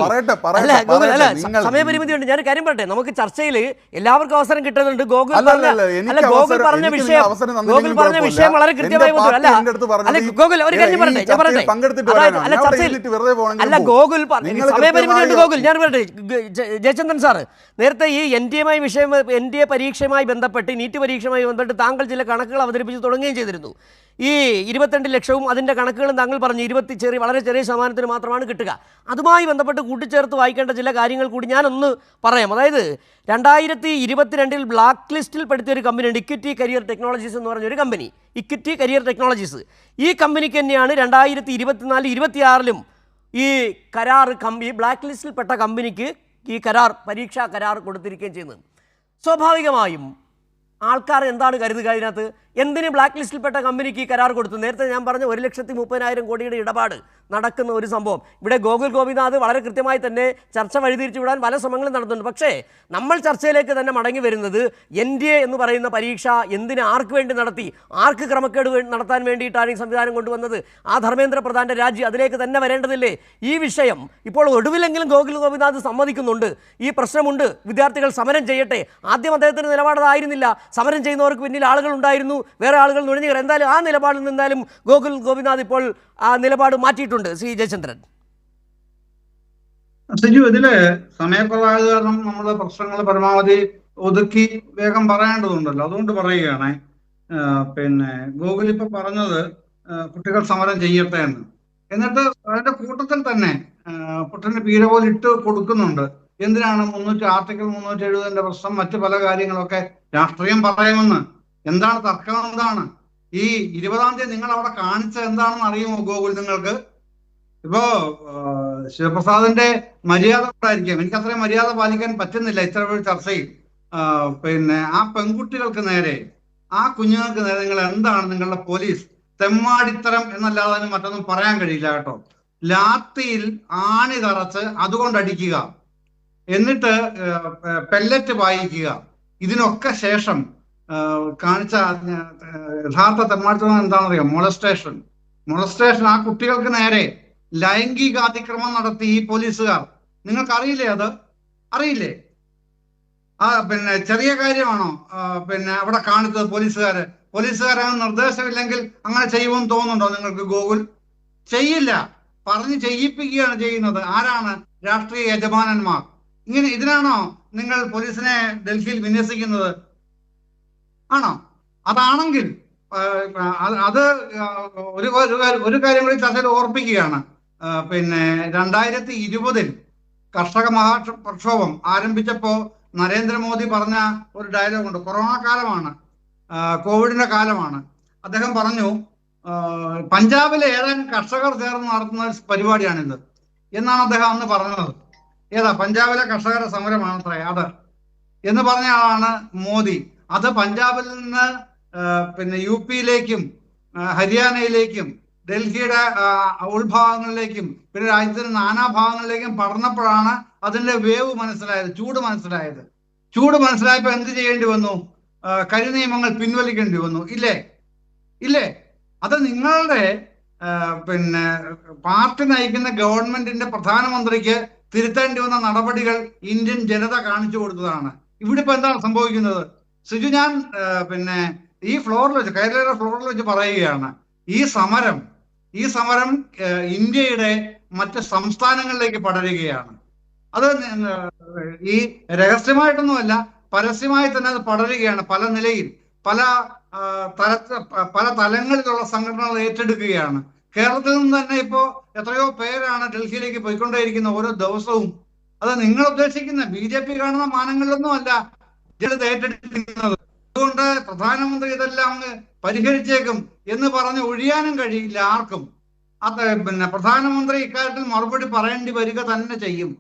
പറയട്ടെ സമയപരിമിതി ഉണ്ട്. ഞാൻ കാര്യം പറയട്ടെ, നമുക്ക് ചർച്ചയിൽ എല്ലാവർക്കും അവസരം കിട്ടുന്നുണ്ട്. ഗോകുൽ പറഞ്ഞ വിഷയം വളരെ കൃത്യമായി ഗോകുൽ ഒരു കാര്യം പറയട്ടെ, ഞാൻ പറയട്ടെ, അല്ല ചർച്ചയിൽ അല്ല ഗോകുൽ സമയപരിമിതി ഉണ്ട്. ഗോകുൽ ഞാൻ പറയട്ടെ, ജയചന്ദ്രൻ സാറ് നേരത്തെ ഈ എൻ ഡി എ പരീക്ഷയുമായി ബന്ധപ്പെട്ട് നീറ്റ് പരീക്ഷയുമായി ബന്ധപ്പെട്ട് താങ്കൾ ചില കണക്കുകൾ അവതരിപ്പിച്ച് തുടങ്ങുകയും ചെയ്തിരുന്നു. ഈ 22 ലക്ഷവും അതിൻ്റെ കണക്കുകളും താങ്കൾ പറഞ്ഞു വളരെ ചെറിയ ശതമാനത്തിന് മാത്രമാണ് കിട്ടുക. അതുമായി ബന്ധപ്പെട്ട് കൂട്ടിച്ചേർത്ത് വായിക്കേണ്ട ചില കാര്യങ്ങൾ കൂടി ഞാനൊന്ന് പറയാം. അതായത് 2022 ബ്ലാക്ക് ലിസ്റ്റിൽ പെടുത്തിയ ഒരു കമ്പനിയുണ്ട്, ഇക്വിറ്റി കരിയർ ടെക്നോളജീസ് എന്ന് പറഞ്ഞൊരു കമ്പനി. ഇക്വിറ്റി കരിയർ ടെക്നോളജീസ് ഈ കമ്പനിക്ക് തന്നെയാണ് 2024-26 ഈ ബ്ലാക്ക് ലിസ്റ്റിൽപ്പെട്ട കമ്പനിക്ക് ഈ പരീക്ഷാ കരാർ കൊടുത്തിരിക്കുകയും ചെയ്യുന്നത്. സ്വാഭാവികമായും ആൾക്കാർ എന്താണ് കരുതുക ഇതിനകത്ത്? എന്തിന് ബ്ലാക്ക് ലിസ്റ്റിൽപ്പെട്ട കമ്പനിക്ക് ഈ കരാർ കൊടുത്തു? നേരത്തെ ഞാൻ പറഞ്ഞ 1,30,000 കോടിയുടെ ഇടപാട് നടക്കുന്ന ഒരു സംഭവം. ഇവിടെ ഗോകുൽ ഗോപിനാഥ് വളരെ കൃത്യമായി തന്നെ ചർച്ച വഴിതിരിച്ചു വിടാൻ പല ശ്രമങ്ങളും നടത്തുന്നുണ്ട്. പക്ഷേ നമ്മൾ ചർച്ചയിലേക്ക് തന്നെ മടങ്ങി വരുന്നത് NDA എന്ന് പറയുന്ന പരീക്ഷ എന്തിന് ആർക്ക് വേണ്ടി നടത്തി, ആർക്ക് ക്രമക്കേട് നടത്താൻ വേണ്ടിയിട്ടാണ് ഈ സംവിധാനം കൊണ്ടുവന്നത്? ആ ധർമ്മേന്ദ്ര പ്രധാൻ്റെ രാജ്യം അതിലേക്ക് തന്നെ വരേണ്ടതില്ലേ? ഈ വിഷയം ഇപ്പോൾ ഒടുവിലെങ്കിലും ഗോകുൽ ഗോപിനാഥ് സമ്മതിക്കുന്നുണ്ട്, ഈ പ്രശ്നമുണ്ട്, വിദ്യാർത്ഥികൾ സമരം ചെയ്യട്ടെ. ആദ്യം അദ്ദേഹത്തിന് നിലപാടതായിരുന്നില്ല, സമരം ചെയ്യുന്നവർക്ക് പിന്നിൽ ആളുകൾ ഉണ്ടായിരുന്നു, വേറെ ആളുകൾ നുഴഞ്ഞു കയറി. എന്തായാലും ആ നിലപാടിൽ നിന്നാലും ഗോകുൽ ഗോപിനാഥ് ഇപ്പോൾ ആ നിലപാട് മാറ്റിയിട്ടുണ്ട്. ശ്രീ ജയചന്ദ്രൻ. സിജു, ഇതില് സമയക്കുറവായത് കാരണം നമ്മള് പ്രശ്നങ്ങൾ പരമാവധി ഒതുക്കി വേഗം പറയേണ്ടതുണ്ടല്ലോ, അതുകൊണ്ട് പറയുകയാണ്. പിന്നെ ഗോകുൽ ഇപ്പൊ പറഞ്ഞത് കുട്ടികൾ സമരം ചെയ്യട്ടെ എന്ന്, എന്നിട്ട് അതിന്റെ കൂട്ടത്തിൽ തന്നെ പുട്ടന് പീര പോലെ ഇട്ട് കൊടുക്കുന്നുണ്ട്. എന്തിനാണ് ആർട്ടിക്കിൾ 370 പ്രശ്നം, മറ്റു പല കാര്യങ്ങളൊക്കെ രാഷ്ട്രീയം പറയുമെന്ന്. എന്താണ് തർക്കം? എന്താണ് ഈ 20-ാം തീയതി നിങ്ങൾ അവിടെ കാണിച്ചത് എന്താണെന്ന് അറിയുമോ ഗോകുൽ? നിങ്ങൾക്ക് ഇപ്പോ ശിവപ്രസാദിന്റെ മര്യാദ ഉണ്ടായിരിക്കാം, എനിക്ക് അത്രയും മര്യാദ പാലിക്കാൻ പറ്റുന്നില്ല ഇത്ര ഒരു ചർച്ചയിൽ. പിന്നെ ആ പെൺകുട്ടികൾക്ക് നേരെ, ആ കുഞ്ഞുങ്ങൾക്ക് നേരെ നിങ്ങൾ എന്താണ് നിങ്ങളുടെ പോലീസ് തെമ്മാടിത്തരം എന്നല്ലാതെ മറ്റൊന്നും പറയാൻ കഴിയില്ല കേട്ടോ. ലാത്തിയിൽ ആണി തറച്ച് അതുകൊണ്ട് അടിക്കുക, എന്നിട്ട് പെല്ലറ്റ് വായിക്കുക, ഇതിനൊക്കെ ശേഷം കാണിച്ച യഥാർത്ഥ തെമ്മാടിത്തരം എന്താണെന്നറിയാം? മൊളസ്റ്റേഷൻ. ആ കുട്ടികൾക്ക് നേരെ ലൈംഗിക അതിക്രമം നടത്തി ഈ പോലീസുകാർ. നിങ്ങൾക്ക് അറിയില്ലേ? അത് അറിയില്ലേ? പിന്നെ ചെറിയ കാര്യമാണോ പിന്നെ അവിടെ കാണിച്ചത്? പോലീസുകാരെ നിർദ്ദേശമില്ലെങ്കിൽ അങ്ങനെ ചെയ്യുമെന്ന് തോന്നുന്നുണ്ടോ നിങ്ങൾക്ക് ഗോകുൽ? ചെയ്യില്ല, പറഞ്ഞ് ചെയ്യിപ്പിക്കുകയാണ് ചെയ്യുന്നത്. ആരാണ്? രാഷ്ട്രീയ യജമാനന്മാർ. ഇതിനാണോ നിങ്ങൾ പോലീസിനെ ഡൽഹിയിൽ വിന്യസിക്കുന്നത്? ആണോ? അതാണെങ്കിൽ അത് ഒരു കാര്യം കൂടി ചർച്ചയിൽ ഓർപ്പിക്കുകയാണ്. പിന്നെ 2020 കർഷക പ്രക്ഷോഭം ആരംഭിച്ചപ്പോ നരേന്ദ്രമോദി പറഞ്ഞ ഒരു ഡയലോഗ് ഉണ്ട്. കൊറോണ കാലമാണ്, കോവിഡിന്റെ കാലമാണ്. അദ്ദേഹം പറഞ്ഞു, പഞ്ചാബിലെ ഏതാനും കർഷകർ ചേർന്ന് നടത്തുന്ന പരിപാടിയാണിത് എന്നാണ് അദ്ദേഹം അന്ന് പറഞ്ഞത്. ഏതാ? പഞ്ചാബിലെ കർഷകരുടെ സമരമാണത്രേ അത് എന്ന് പറഞ്ഞ ആളാണ് മോദി. അത് പഞ്ചാബിൽ നിന്ന് പിന്നെ UP-യിലേക്കും ഹരിയാനയിലേക്കും ഡൽഹിയുടെ ഉൾഭാഗങ്ങളിലേക്കും പിന്നെ രാജ്യത്തിന്റെ നാനാഭാഗങ്ങളിലേക്കും പടർന്നപ്പോഴാണ് അതിന്റെ വേവ് മനസ്സിലായത്, ചൂട് മനസ്സിലായപ്പോ എന്ത് ചെയ്യേണ്ടി വന്നു? കരിനിയമങ്ങൾ പിൻവലിക്കേണ്ടി വന്നു. ഇല്ലേ? അത് നിങ്ങളുടെ പിന്നെ പാർട്ടി നയിക്കുന്ന ഗവൺമെന്റിന്റെ പ്രധാനമന്ത്രിക്ക് തിരുത്തേണ്ടി വന്ന നടപടികൾ ഇന്ത്യൻ ജനത കാണിച്ചു കൊടുത്തതാണ്. ഇവിടെ ഇപ്പൊ എന്താണ് സംഭവിക്കുന്നത്? സിജു, ഞാൻ പിന്നെ ഈ ഫ്ലോറിൽ വെച്ച്, കേരളയുടെ ഫ്ലോറിൽ വെച്ച് പറയുകയാണ്, ഈ സമരം ഇന്ത്യയുടെ മറ്റ് സംസ്ഥാനങ്ങളിലേക്ക് പടരുകയാണ്. അത് ഈ രഹസ്യമായിട്ടൊന്നുമല്ല, പരസ്യമായി തന്നെ അത് പടരുകയാണ്. പല നിലയിൽ പല തലങ്ങളിലുള്ള സംഘടനകൾ ഏറ്റെടുക്കുകയാണ്. കേരളത്തിൽ നിന്ന് തന്നെ ഇപ്പോ എത്രയോ പേരാണ് ഡൽഹിയിലേക്ക് പോയിക്കൊണ്ടേയിരിക്കുന്ന ഓരോ ദിവസവും. അത് നിങ്ങൾ ഉദ്ദേശിക്കുന്ന BJP കാണുന്ന മാനങ്ങളിലൊന്നും അല്ല ഇത് ഏറ്റെടുക്കുന്നത്. അതുകൊണ്ട് പ്രധാനമന്ത്രി ഇതെല്ലാം അങ്ങ് പരിഹരിച്ചേക്കും എന്ന് പറഞ്ഞ് ഒഴിയാനും കഴിയില്ല ആർക്കും. പിന്നെ പ്രധാനമന്ത്രി ഇക്കാര്യത്തിൽ മറുപടി പറയേണ്ടി വരിക തന്നെ ചെയ്യും.